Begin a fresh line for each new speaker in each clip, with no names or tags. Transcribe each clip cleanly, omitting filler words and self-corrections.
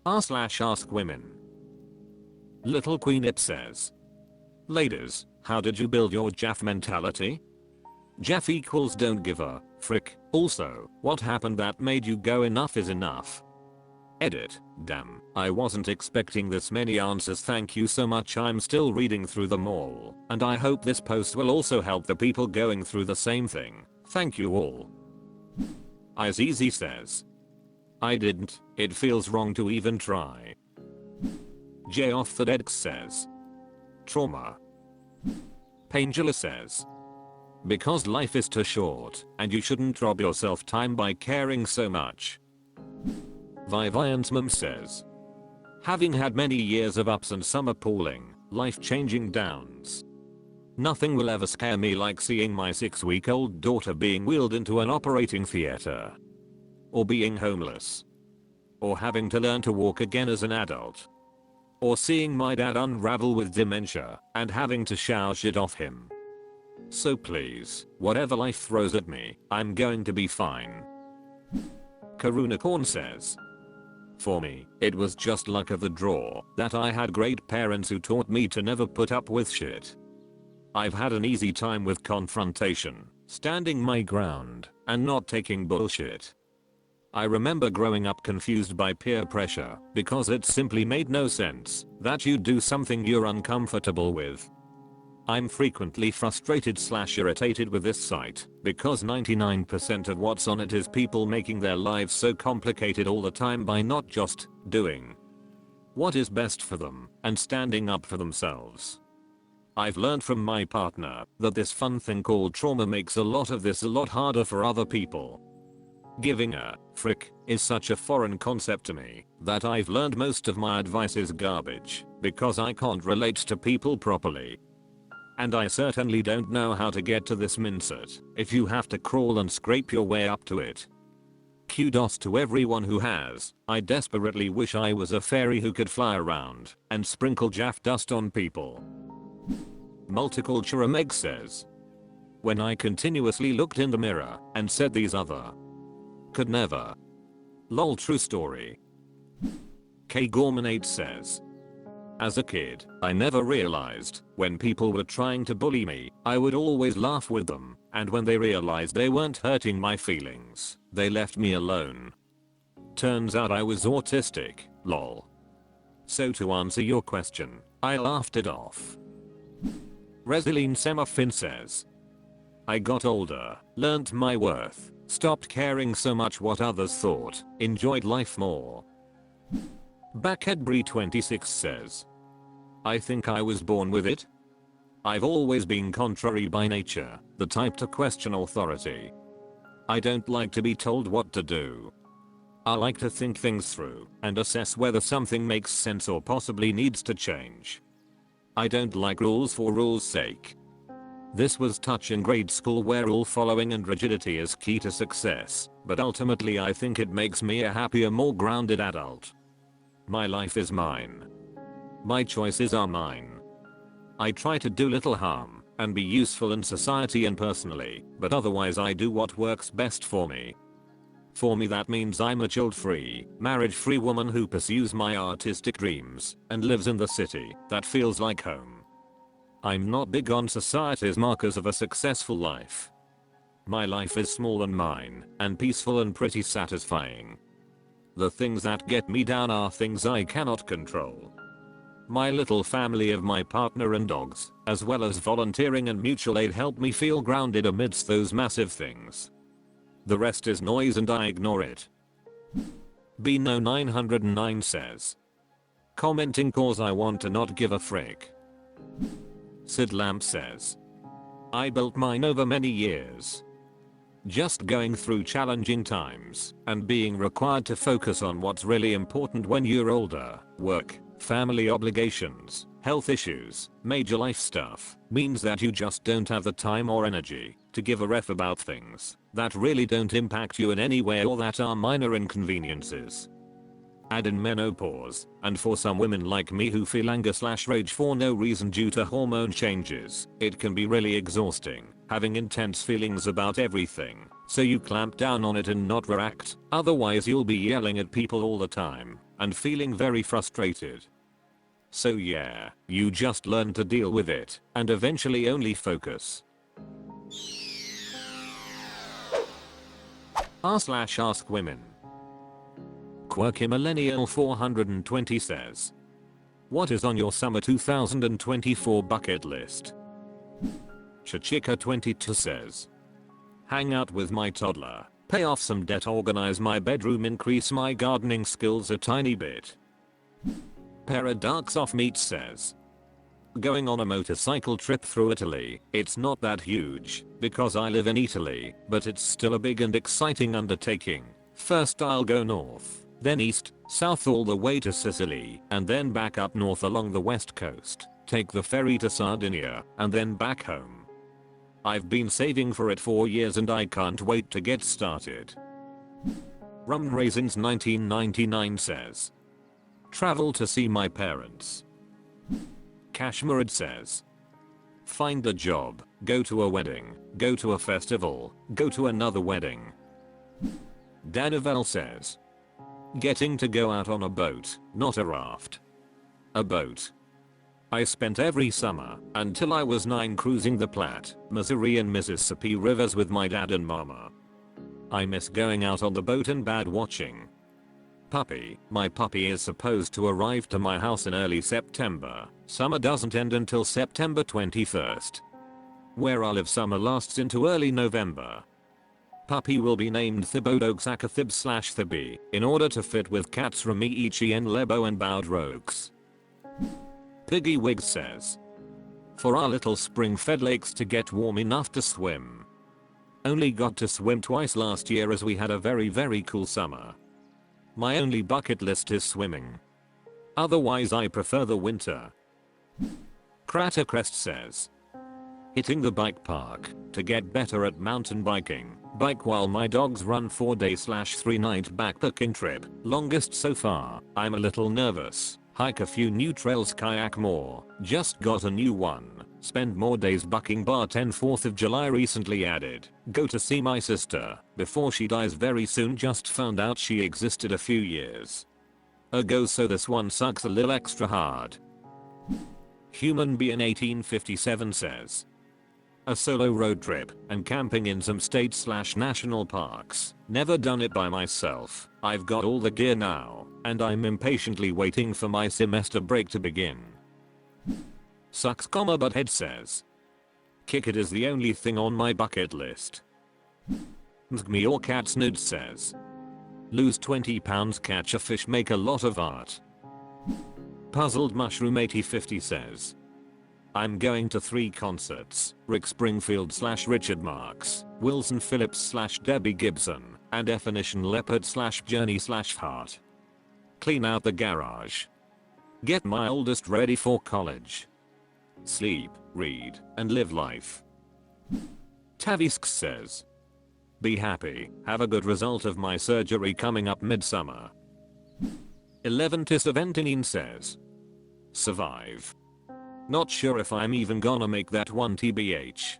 r/AskWomen. Little Queen It says, ladies, how did you build your JAF mentality? JAF equals don't give a frick. Also, what happened that made you go enough is enough? Edit. Damn, I wasn't expecting this many answers. Thank you so much. I'm still reading through them all, and I hope this post will also help the people going through the same thing. Thank you all. Easy says, I didn't, it feels wrong to even try. J off the deck says, trauma. Paingela says, because life is too short and you shouldn't rob yourself time by caring so much. Vivian's mum says, having had many years of ups and some appalling, life-changing downs. Nothing will ever scare me like seeing my 6-week-old daughter being wheeled into an operating theater. Or being homeless. Or having to learn to walk again as an adult. Or seeing my dad unravel with dementia and having to shower shit off him. So please, whatever life throws at me, I'm going to be fine. Karuna Korn says, for me, it was just luck of the draw that I had great parents who taught me to never put up with shit. I've had an easy time with confrontation, standing my ground, and not taking bullshit. I remember growing up confused by peer pressure because it simply made no sense that you do something you're uncomfortable with. I'm frequently frustrated/irritated with this site because 99% of what's on it is people making their lives so complicated all the time by not just doing what is best for them and standing up for themselves. I've learned from my partner that this fun thing called trauma makes a lot of this a lot harder for other people. Giving a frick is such a foreign concept to me that I've learned most of my advice is garbage because I can't relate to people properly. And I certainly don't know how to get to this mindset if you have to crawl and scrape your way up to it. Kudos to everyone who has. I desperately wish I was a fairy who could fly around and sprinkle JAF dust on people. Multicultural Meg says, when I continuously looked in the mirror and said these other could never. Lol, true story. K Gormanate says, as a kid, I never realized when people were trying to bully me, I would always laugh with them, and when they realized they weren't hurting my feelings, they left me alone. Turns out I was autistic, lol. So to answer your question, I laughed it off. Resilient Semafin says, I got older, learnt my worth, stopped caring so much what others thought, enjoyed life more. Backheadbree26 says, I think I was born with it. I've always been contrary by nature, the type to question authority. I don't like to be told what to do. I like to think things through and assess whether something makes sense or possibly needs to change. I don't like rules for rules' sake. This was touch in grade school where rule following and rigidity is key to success, but ultimately I think it makes me a happier, more grounded adult. My life is mine. My choices are mine. I try to do little harm and be useful in society and personally, but otherwise I do what works best for me. For me that means I'm a child-free, marriage-free woman who pursues my artistic dreams and lives in the city that feels like home. I'm not big on society's markers of a successful life. My life is small and mine, and peaceful and pretty satisfying. The things that get me down are things I cannot control. My little family of my partner and dogs, as well as volunteering and mutual aid help me feel grounded amidst those massive things. The rest is noise and I ignore it. Bino909 says, commenting cause I want to not give a frick. Sid Lamp says, I built mine over many years. Just going through challenging times and being required to focus on what's really important when you're older, work, family obligations, health issues, major life stuff, means that you just don't have the time or energy to give a ref about things that really don't impact you in any way or that are minor inconveniences. Add in menopause, and for some women like me who feel anger/rage for no reason due to hormone changes, it can be really exhausting, having intense feelings about everything, so you clamp down on it and not react, otherwise you'll be yelling at people all the time, and feeling very frustrated. So yeah, you just learn to deal with it and eventually only focus. r/AskWomen. Quirky Millennial 420 says, what is on your summer 2024 bucket list? Chachika 22 says, hang out with my toddler, pay off some debt, organize my bedroom, increase my gardening skills a tiny bit. Paradox Off Meat says, going on a motorcycle trip through Italy. It's not that huge because I live in Italy, but it's still a big and exciting undertaking. First I'll go north, then east, south all the way to Sicily, and then back up north along the west coast, take the ferry to Sardinia, and then back home. I've been saving for it for years and I can't wait to get started. Rum Raisins 1999 says, travel to see my parents. Kashmirad says, find a job, go to a wedding, go to a festival, go to another wedding. Danivel says, getting to go out on a boat, not a raft. A boat. I spent every summer, until I was 9, cruising the Platte, Missouri and Mississippi rivers with my dad and mama. I miss going out on the boat and bad watching. Puppy. My puppy is supposed to arrive to my house in early September. Summer doesn't end until September 21st. Where I live, summer lasts into early November. Puppy will be named Thibodeauxacathib/Thibi in order to fit with cats Ramiichi and Lebo and Boudrogues. Piggy Wiggs says, for our little spring-fed lakes to get warm enough to swim. Only got to swim twice last year as we had a very cool summer. My only bucket list is swimming. Otherwise I prefer the winter. Cratercrest says, hitting the bike park to get better at mountain biking. Bike while my dogs run 4-day/3 night backpacking trip, longest so far. I'm a little nervous. Hike a few new trails, kayak more, just got a new one. Spend more days bucking bar 10 4th of July recently added. Go to see my sister before she dies very soon, just found out she existed a few years ago, so this one sucks a little extra hard. Human Being 1857 says, a solo road trip and camping in some states/national parks. Never done it by myself. I've got all the gear now, and I'm impatiently waiting for my semester break to begin. Sucks, Butthead says, kick it is the only thing on my bucket list. Me or Cat Snood says, lose 20 pounds, catch a fish, make a lot of art. Puzzled Mushroom 8050 says, I'm going to 3 concerts, Rick Springfield/Richard Marx, Wilson Phillips/Debbie Gibson, and Definition Leopard/Journey/Heart. Clean out the garage. Get my oldest ready for college. Sleep, read, and live life. Tavisk says, be happy, have a good result of my surgery coming up midsummer. 11 Tisaventinin says, survive. Not sure if I'm even gonna make that one tbh.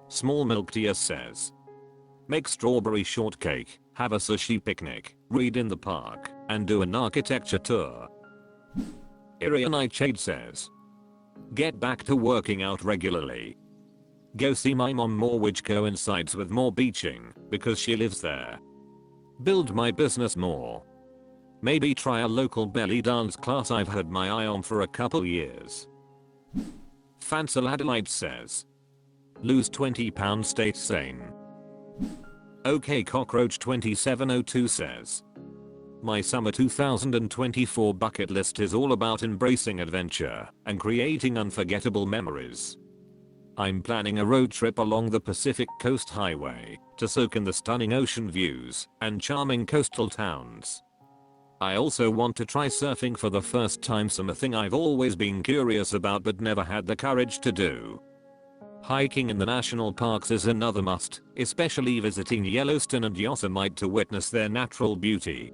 Small Milk Tia says, make strawberry shortcake, have a sushi picnic, read in the park, and do an architecture tour. Irianite says, get back to working out regularly. Go see my mom more, which coincides with more beaching because she lives there. Build my business more. Maybe try a local belly dance class I've had my eye on for a couple years. Fansaladolite says, lose 20 pounds, stay sane. OK Cockroach 2702 says, my summer 2024 bucket list is all about embracing adventure and creating unforgettable memories. I'm planning a road trip along the Pacific Coast Highway to soak in the stunning ocean views and charming coastal towns. I also want to try surfing for the first time, a thing I've always been curious about but never had the courage to do. Hiking in the national parks is another must, especially visiting Yellowstone and Yosemite to witness their natural beauty.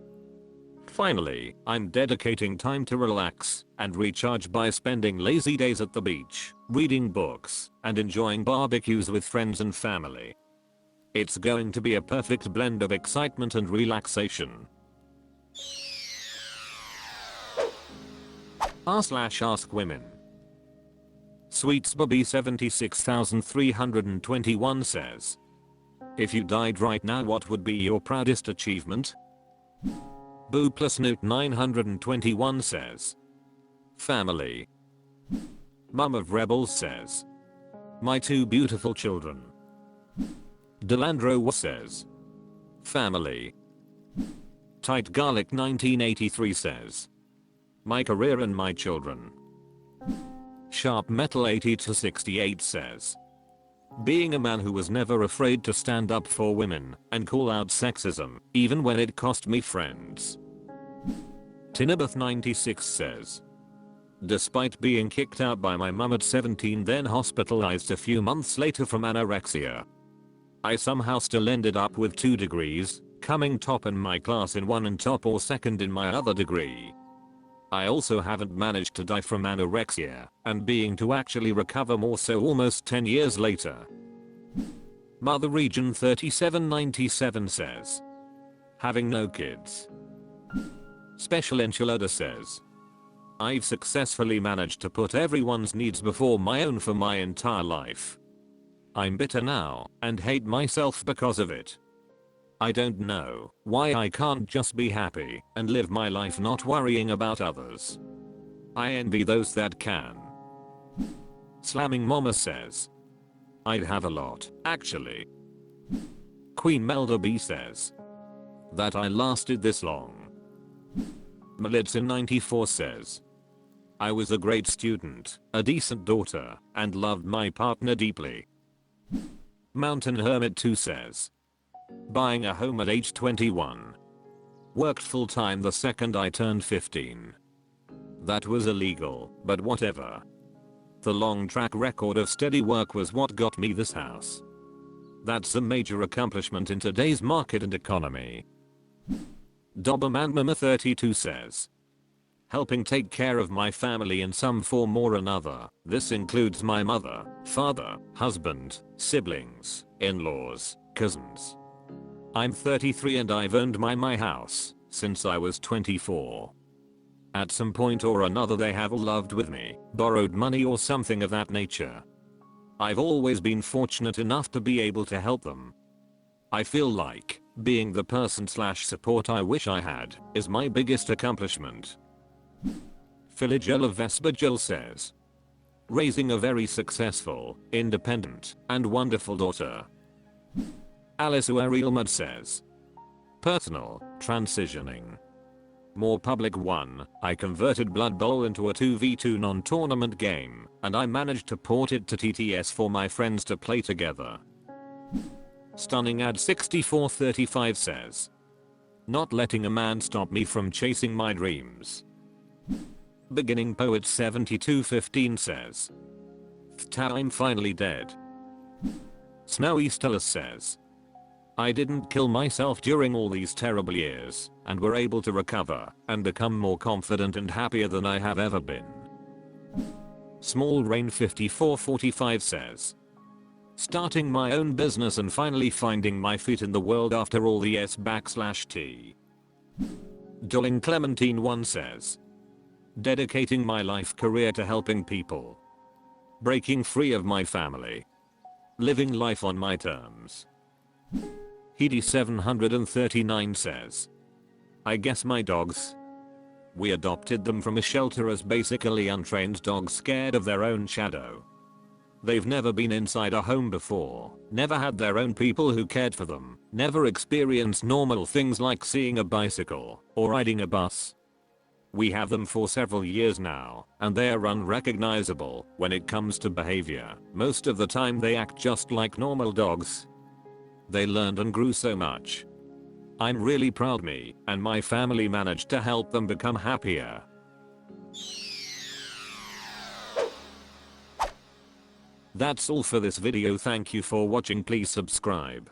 Finally, I'm dedicating time to relax and recharge by spending lazy days at the beach, reading books, and enjoying barbecues with friends and family. It's going to be a perfect blend of excitement and relaxation. r/AskWomen. SweetsBobby76321 says, if you died right now, what would be your proudest achievement? Boo plus Newt 921 says, family. Mum of Rebels says, my 2 beautiful children. Delandro says, family. Tight Garlic 1983 says, my career and my children. Sharp Metal 80-68 says, being a man who was never afraid to stand up for women and call out sexism, even when it cost me friends. Tinabeth 96 says, despite being kicked out by my mum at 17, then hospitalized a few months later from anorexia, I somehow still ended up with 2 degrees, coming top in my class in one and top or second in my other degree. I also haven't managed to die from anorexia, and being to actually recover more so almost 10 years later. Mother Region 3797 says, having no kids. Special Enchilada says, I've successfully managed to put everyone's needs before my own for my entire life. I'm bitter now and hate myself because of it. I don't know why I can't just be happy and live my life not worrying about others. I envy those that can. Slamming Mama says, I'd have a lot, actually. Queen Melda B says, that I lasted this long. Melitsin94 says, I was a great student, a decent daughter, and loved my partner deeply. Mountain Hermit 2 says, buying a home at age 21. Worked full time the second I turned 15. That was illegal, but whatever. The long track record of steady work was what got me this house. That's a major accomplishment in today's market and economy. Doberman Mama 32 says, helping take care of my family in some form or another. This includes my mother, father, husband, siblings, in-laws, cousins. I'm 33 and I've owned my house since I was 24. At some point or another they have all lived with me, borrowed money or something of that nature. I've always been fortunate enough to be able to help them. I feel like being the person/support I wish I had is my biggest accomplishment. Philogel Vespa Jill says, raising a very successful, independent, and wonderful daughter. Alice Ariel Mud says, personal, transitioning. More public 1, I converted Blood Bowl into a 2v2 non-tournament game, and I managed to port it to TTS for my friends to play together. Stunning Ad 6435 says, not letting a man stop me from chasing my dreams. Beginning Poet 7215 says, I'm finally dead. Snowy Stella says, I didn't kill myself during all these terrible years, and were able to recover and become more confident and happier than I have ever been. Small Rain 5445 says, starting my own business and finally finding my feet in the world after all the S/T. Darling Clementine 1 says, dedicating my life career to helping people. Breaking free of my family. Living life on my terms. Heedy 739 says, I guess my dogs. We adopted them from a shelter as basically untrained dogs scared of their own shadow. They've never been inside a home before, never had their own people who cared for them, never experienced normal things like seeing a bicycle or riding a bus. We have them for several years now, and they are unrecognizable when it comes to behavior. Most of the time they act just like normal dogs. They learned and grew so much. I'm really proud me and my family managed to help them become happier. That's all for this video. Thank you for watching. Please subscribe.